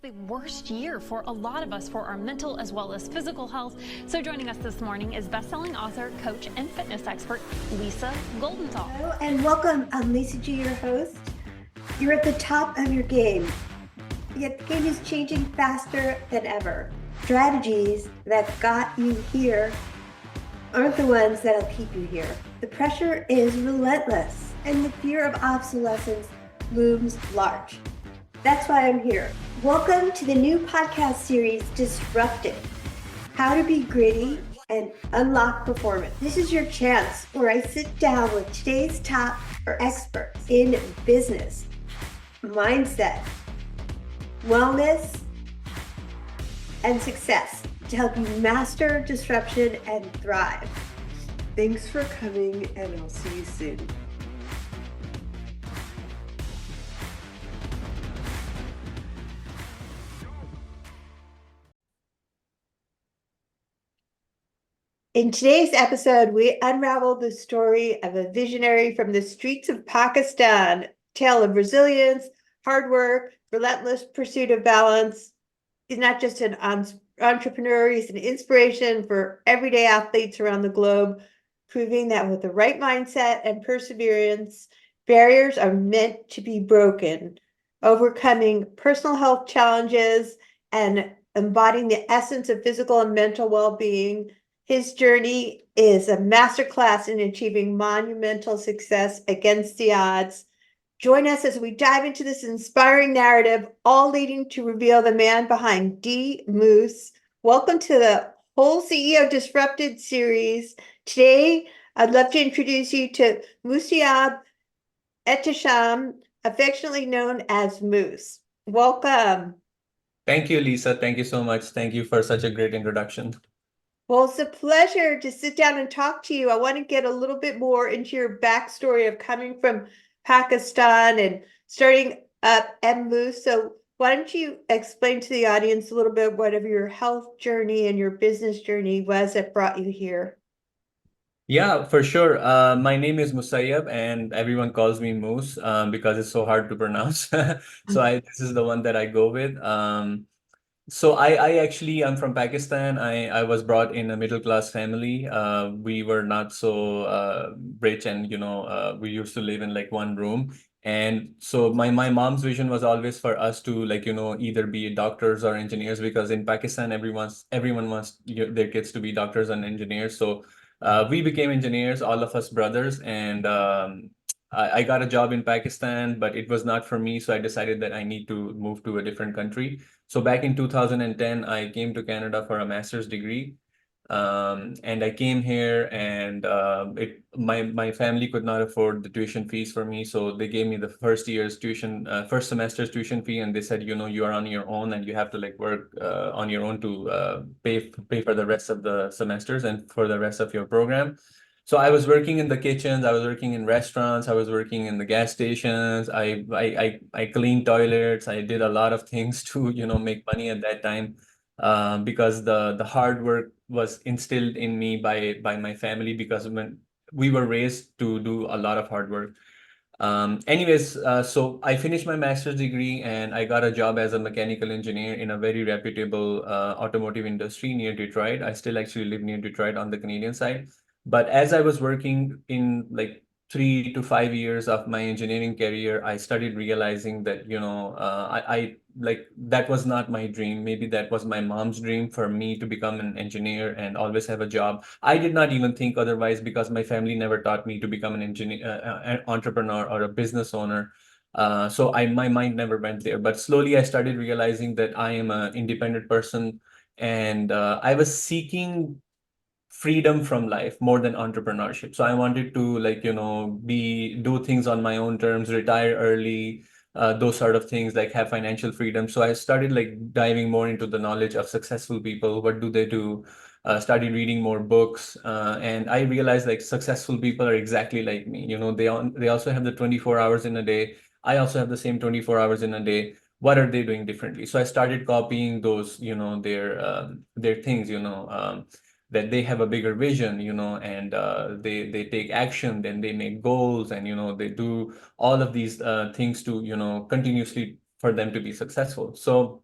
The worst year for a lot of us for our mental as well as physical health. So joining us this morning is best-selling author, coach, and fitness expert, Lisa Goldenthal. Hello and welcome. I'm Lisa G, your host. You're at the top of your game, yet the game is changing faster than ever. Strategies that got you here aren't the ones that'll keep you here. The pressure is relentless and the fear of obsolescence looms large. That's why I'm here. Welcome to the new podcast series, Disrupted: How to Be Gritty and Unlock Performance. This is your chance where I sit down with today's top experts in business, mindset, wellness, and success to help you master disruption and thrive. Thanks for coming, and I'll see you soon. In today's episode, we unravel the story of a visionary from the streets of Pakistan, tale of resilience, hard work, relentless pursuit of balance. He's not just an entrepreneur, he's an inspiration for everyday athletes around the globe, proving that with the right mindset and perseverance, barriers are meant to be broken, overcoming personal health challenges and embodying the essence of physical and mental well-being. His journey is a masterclass in achieving monumental success against the odds. Join us as we dive into this inspiring narrative, all leading to reveal the man behind D Moose. Welcome to the WholeCEO Disrupted series. Today, I'd love to introduce you to Mussayab Ehtesham, affectionately known as Moose. Welcome. Thank you, Lisa. Thank you so much. Thank you for such a great introduction. Well, it's a pleasure to sit down and talk to you. I want to get a little bit more into your backstory of coming from Pakistan and starting up Moose. So why don't you explain to the audience a little bit whatever your health journey and your business journey was that brought you here? Yeah, for sure. My name is Mussayab, and everyone calls me Moose because it's so hard to pronounce. So this is the one that I go with. So I actually I'm from Pakistan. I was brought in a middle class family. We were not so rich, and we used to live in like one room. And so my mom's vision was always for us to either be doctors or engineers, because in Pakistan everyone wants their kids to be doctors and engineers. So we became engineers, all of us brothers, and I got a job in Pakistan, but it was not for me. So I decided that I need to move to a different country. So back in 2010, I came to Canada for a master's degree. And I came here, and my family could not afford the tuition fees for me. So they gave me the first semester's tuition fee. And they said, you are on your own and you have to work on your own to pay for the rest of the semesters and for the rest of your program. So I was working in the kitchens, I was working in restaurants, I was working in the gas stations, I cleaned toilets, I did a lot of things to, make money at that time, because the hard work was instilled in me by my family, because when we were raised to do a lot of hard work. So I finished my master's degree and I got a job as a mechanical engineer in a very reputable automotive industry near Detroit. I still actually live near Detroit on the Canadian side. But as I was working in 3 to 5 years of my engineering career, I started realizing that, I like that was not my dream. Maybe that was my mom's dream for me to become an engineer and always have a job. I did not even think otherwise, because my family never taught me to become an engineer, an entrepreneur or a business owner. So my mind never went there. But slowly I started realizing that I am an independent person, and I was seeking freedom from life more than entrepreneurship. So I wanted to do things on my own terms, retire early, those sort of things, like have financial freedom. So I started diving more into the knowledge of successful people. What do they do? Started reading more books, and I realized successful people are exactly like me. They also have the 24 hours in a day. I also have the same 24 hours in a day. What are they doing differently? So I started copying those, their things, that they have a bigger vision, and they take action, then they make goals, and they do all of these things to continuously for them to be successful. So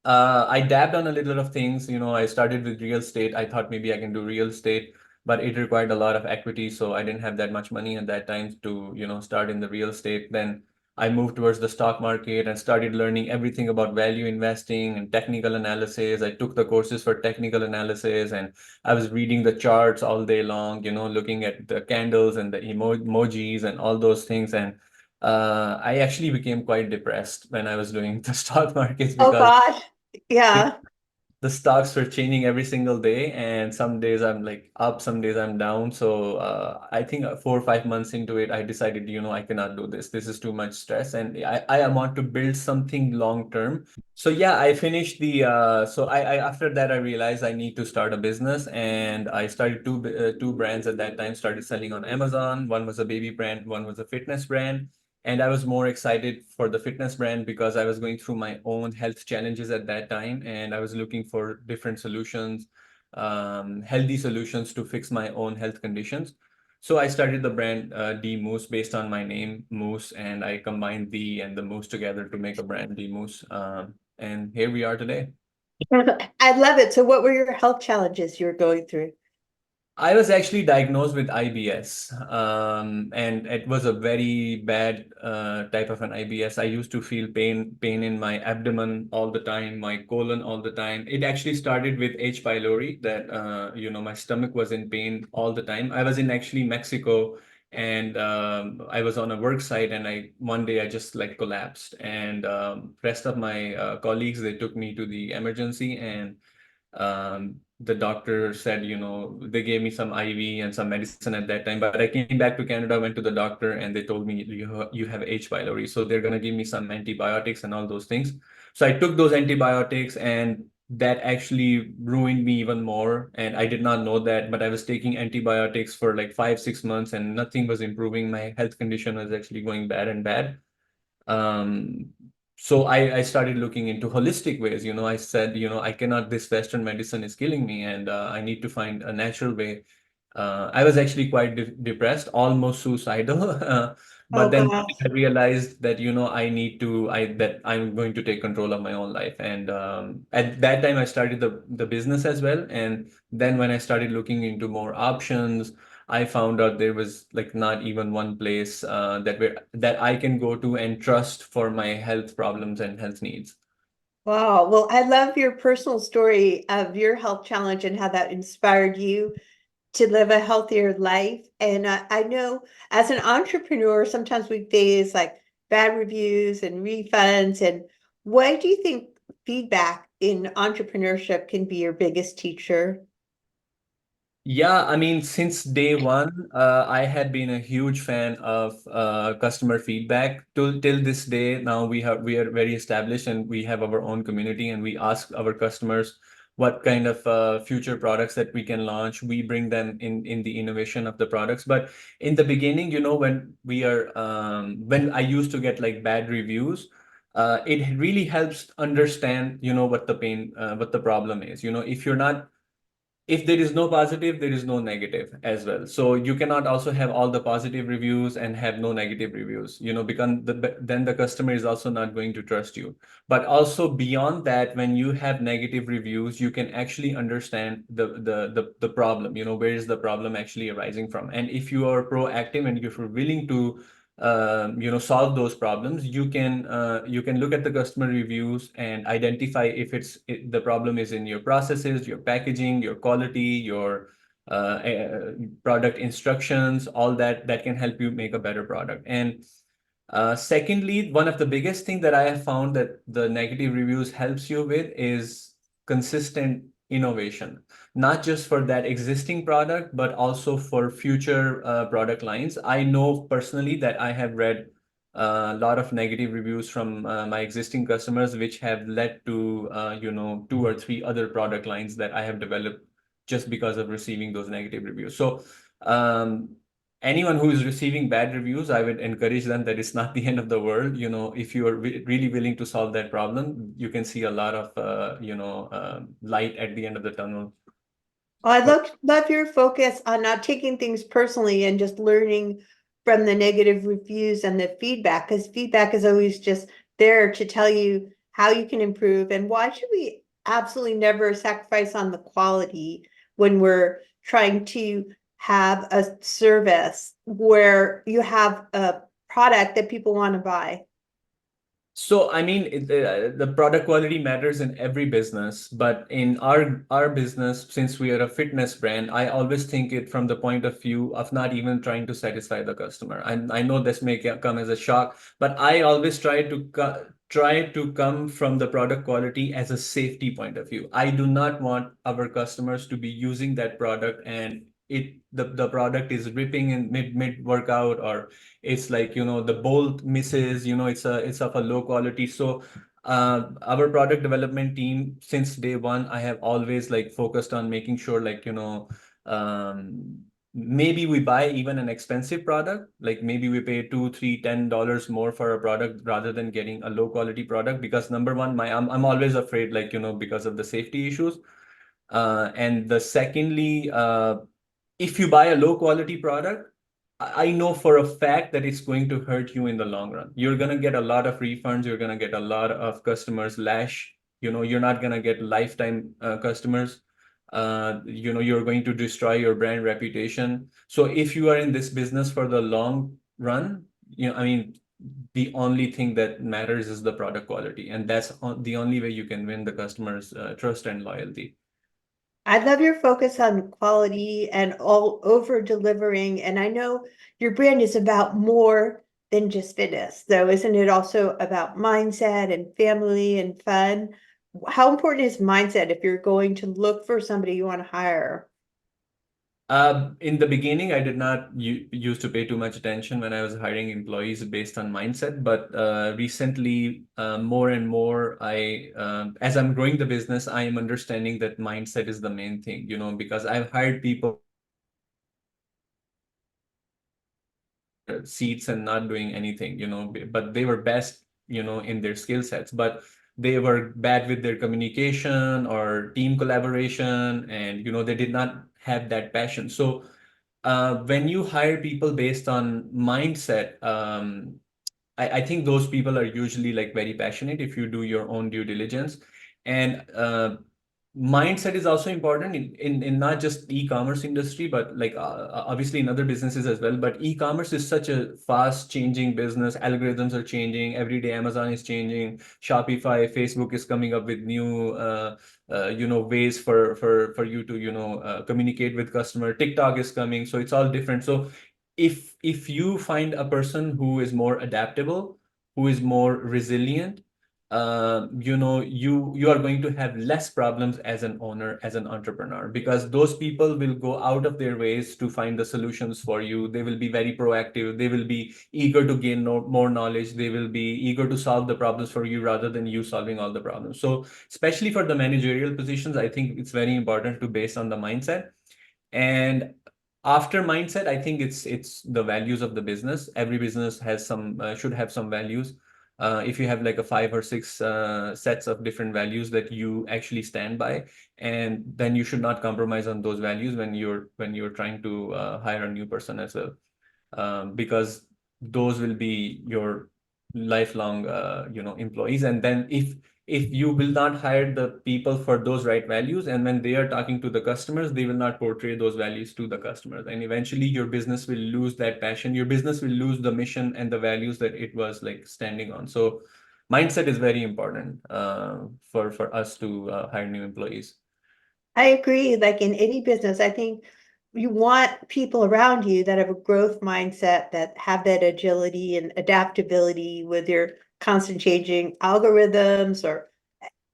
I dabbed on a little of things. I started with real estate. I thought maybe I can do real estate, but it required a lot of equity, so I didn't have that much money at that time to, start in the real estate. Then I moved towards the stock market and started learning everything about value investing and technical analysis. I took the courses for technical analysis, and I was reading the charts all day long, looking at the candles and the emojis and all those things. And I actually became quite depressed when I was doing the stock markets Oh because gosh. be- Yeah. the stocks were changing every single day, and some days I'm like up, some days I'm down. So I think 4 or 5 months into it, I decided, I cannot do this. This is too much stress, and I want to build something long term. So yeah, I finished the. So I after that I realized I need to start a business, and I started two brands at that time. Started selling on Amazon. One was a baby brand, one was a fitness brand. And I was more excited for the fitness brand because I was going through my own health challenges at that time, and I was looking for different solutions, healthy solutions to fix my own health conditions. So I started the brand D Moose based on my name, Moose, and I combined the and the Moose together to make a brand D Moose. And here we are today. I love it. So what were your health challenges you were going through? I was actually diagnosed with IBS, and it was a very bad type of an IBS. I used to feel pain in my abdomen all the time, my colon all the time. It actually started with H. pylori, that my stomach was in pain all the time. I was in actually Mexico, and I was on a work site, and I one day I just like collapsed, and rest of my colleagues, they took me to the emergency, and the doctor said, they gave me some IV and some medicine at that time. But I came back to Canada, went to the doctor, and they told me you have H. pylori. So they're going to give me some antibiotics and all those things. So I took those antibiotics, and that actually ruined me even more. And I did not know that, but I was taking antibiotics for like 5, 6 months, and nothing was improving. My health condition was actually going bad and bad. Um, so I started looking into holistic ways. I said, I cannot, this Western medicine is killing me, and I need to find a natural way. I was actually quite depressed, almost suicidal. But Oh then gosh. I realized that, that I'm going to take control of my own life. And at that time, I started the business as well. And then when I started looking into more options, I found out there was like not even one place that I can go to and trust for my health problems and health needs. Wow. Well, I love your personal story of your health challenge and how that inspired you to live a healthier life. And I know as an entrepreneur, sometimes we face like bad reviews and refunds. And why do you think feedback in entrepreneurship can be your biggest teacher? Yeah, I mean, since day one, I had been a huge fan of customer feedback. Till this day, now we are very established, and we have our own community, and we ask our customers what kind of future products that we can launch. We bring them in the innovation of the products. But in the beginning, when I used to get like bad reviews, it really helps understand, what the problem is. If you're not if there is no positive, there is no negative as well. So you cannot also have all the positive reviews and have no negative reviews, because then the customer is also not going to trust you. But also beyond that, when you have negative reviews, you can actually understand the problem, where is the problem actually arising from. And if you are proactive and if you're willing to solve those problems, you can look at the customer reviews and identify if the problem is in your processes, your packaging, your quality, your product instructions, all that can help you make a better product. And secondly, one of the biggest thing that I have found that the negative reviews helps you with is consistent innovation, not just for that existing product, but also for future product lines. I know personally that I have read a lot of negative reviews from my existing customers, which have led to, 2 or 3 other product lines that I have developed just because of receiving those negative reviews. So, anyone who is receiving bad reviews, I would encourage them that it's not the end of the world. If you are really willing to solve that problem, you can see a lot of, light at the end of the tunnel. Well, I love your focus on not taking things personally and just learning from the negative reviews and the feedback, because feedback is always just there to tell you how you can improve, and why should we absolutely never sacrifice on the quality when we're trying to have a service where you have a product that people want to buy. So, I mean, the product quality matters in every business, but in our business, since we are a fitness brand, I always think it from the point of view of not even trying to satisfy the customer. I know this may come as a shock, but I always try to come from the product quality as a safety point of view. I do not want our customers to be using that product and the product is ripping in mid workout, or it's like, the bolt misses, it's of a low quality. So our product development team, since day one, I have always like focused on making sure, like, um, maybe we buy even an expensive product, like maybe we pay $2, $3, $10 more for a product rather than getting a low quality product, because number one, I'm always afraid, like, because of the safety issues. And the secondly, if you buy a low quality product, I know for a fact that it's going to hurt you in the long run. You're going to get a lot of refunds. You're going to get a lot of customers lash. You're not going to get lifetime customers. You're going to destroy your brand reputation. So if you are in this business for the long run, I mean, the only thing that matters is the product quality. And that's the only way you can win the customers' trust and loyalty. I love your focus on quality and all over delivering. And I know your brand is about more than just fitness, though, isn't it also about mindset and family and fun? How important is mindset if you're going to look for somebody you want to hire? In the beginning, I did not used to pay too much attention when I was hiring employees based on mindset, but recently, more and more, as I'm growing the business, I am understanding that mindset is the main thing, because I've hired people seats and not doing anything, but they were best, in their skill sets, but they were bad with their communication or team collaboration, and, they did not have that passion. So when you hire people based on mindset, I think those people are usually like very passionate if you do your own due diligence. And mindset is also important in not just e-commerce industry, but like obviously in other businesses as well. But e-commerce is such a fast changing business. Algorithms are changing every day. Amazon is changing. Shopify, Facebook is coming up with new ways for you to communicate with customer. TikTok is coming, so it's all different. So if you find a person who is more adaptable, who is more resilient, you are going to have less problems as an owner, as an entrepreneur, because those people will go out of their ways to find the solutions for you. They will be very proactive. They will be eager to gain more knowledge. They will be eager to solve the problems for you rather than you solving all the problems. So especially for the managerial positions, I think it's very important to base on the mindset. And after mindset, I think it's the values of the business. Every business has should have some values. If you have like a 5 or 6 sets of different values that you actually stand by, and then you should not compromise on those values when you're trying to hire a new person as well, because those will be your lifelong employees. And then if you will not hire the people for those right values, and when they are talking to the customers, they will not portray those values to the customers, and eventually your business will lose that passion. Your business will lose the mission and the values that it was like standing on. So mindset is very important for us to hire new employees. I agree. Like in any business, I think you want people around you that have a growth mindset, that have that agility and adaptability with your constant changing algorithms, or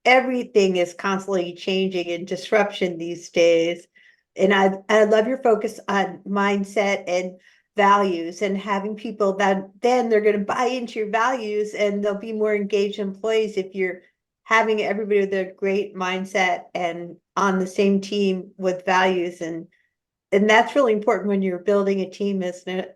everything is constantly changing and disruption these days. And I love your focus on mindset and values, and having people that then they're going to buy into your values and they'll be more engaged employees if you're having everybody with a great mindset and on the same team with values. And that's really important when you're building a team, isn't it?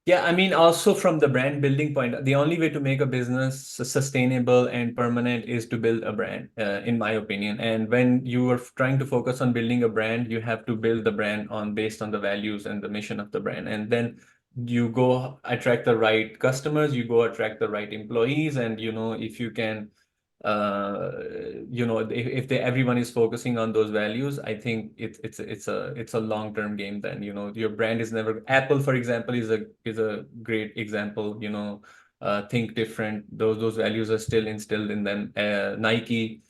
Yeah, I mean, also from the brand building point, the only way to make a business sustainable and permanent is to build a brand, in my opinion. And when you are trying to focus on building a brand, you have to build the brand on based on the values and the mission of the brand. And then you go attract the right customers, you go attract the right employees, and if you can uh if everyone is focusing on those values, I think it's a long-term game. Then your brand is never. Apple, for example, is a great example. Think different. Those values are still instilled in them. Nike,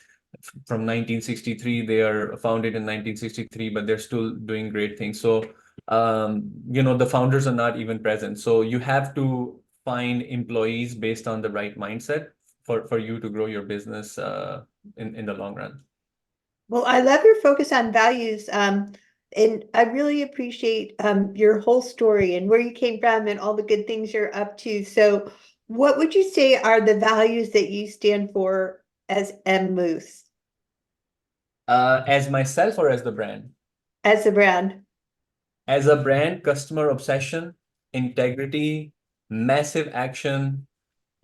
from 1963, they are founded in 1963, but they're still doing great things. So the founders are not even present. So you have to find employees based on the right mindset for you to grow your business in the long run. Well, I love your focus on values. And I really appreciate your whole story and where you came from and all the good things you're up to. So, what would you say are the values that you stand for as M Moose, As myself or as the brand? as a brand? As a brand, customer obsession, integrity, massive action,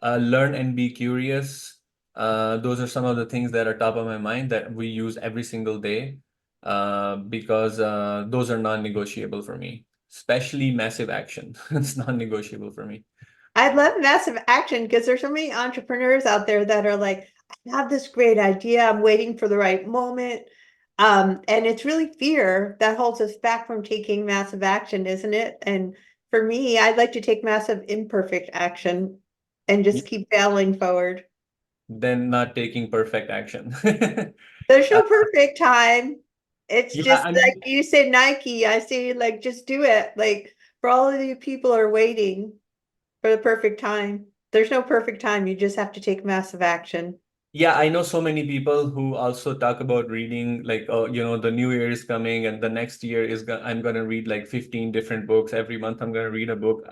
learn and be curious. Those are some of the things that are top of my mind that we use every single day, because those are non-negotiable for me, especially massive action. It's non-negotiable for me. I love massive action because there's so many entrepreneurs out there that are like, I have this great idea, I'm waiting for the right moment. And it's really fear that holds us back from taking massive action, isn't it? And for me, I'd like to take massive imperfect action and just keep failing forward. Then not taking perfect action. There's Uh, no perfect time. It's yeah, just I like mean, you say Nike, I say like just do it. Like for all of you people are waiting for the perfect time. There's no perfect time. You just have to take massive action. yeah, I know so many people who also talk about reading, like, oh, the new year is coming, and the next year I'm gonna read like 15 different books. Every month I'm gonna read a book.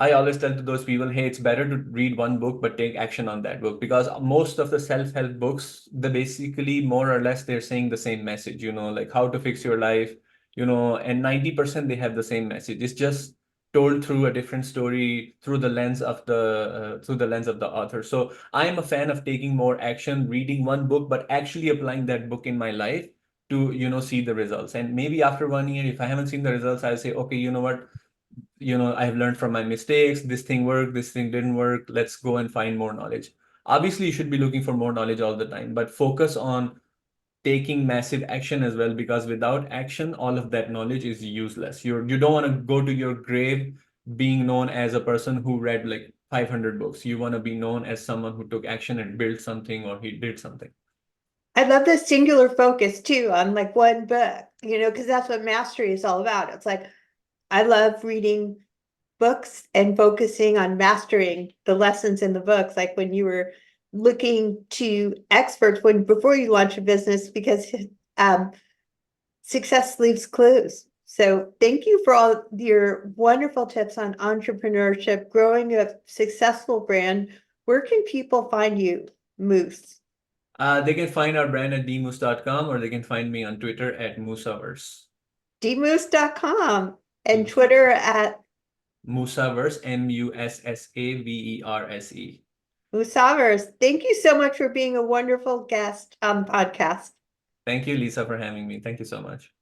I always tell to those people, hey, it's better to read one book, but take action on that book, because most of the self-help books, they basically more or less they're saying the same message, like how to fix your life, and 90% they have the same message. It's just told through a different story, through the lens of the author. So I am a fan of taking more action, reading one book, but actually applying that book in my life to, see the results. And maybe after 1 year, if I haven't seen the results, I'll say, okay, you know what? I have learned from my mistakes. This thing worked, this thing didn't work. Let's go and find more knowledge. Obviously, you should be looking for more knowledge all the time, but focus on taking massive action as well, because without action, all of that knowledge is useless. You don't want to go to your grave being known as a person who read like 500 books. You want to be known as someone who took action and built something, or he did something. I love the singular focus too on like one book, because that's what mastery is all about. It's like I love reading books and focusing on mastering the lessons in the books, like when you were looking to experts when before you launch a business, because um, success leaves clues. So thank you for all your wonderful tips on entrepreneurship, growing a successful brand. Where can people find you, Moose? They can find our brand at dmoose.com, or they can find me on Twitter at Mussavers. dmoose.com and Twitter at Mussavers, Mussaverse. Mussavers. Thank you so much for being a wonderful guest on the podcast. Thank you, Lisa, for having me. Thank you so much.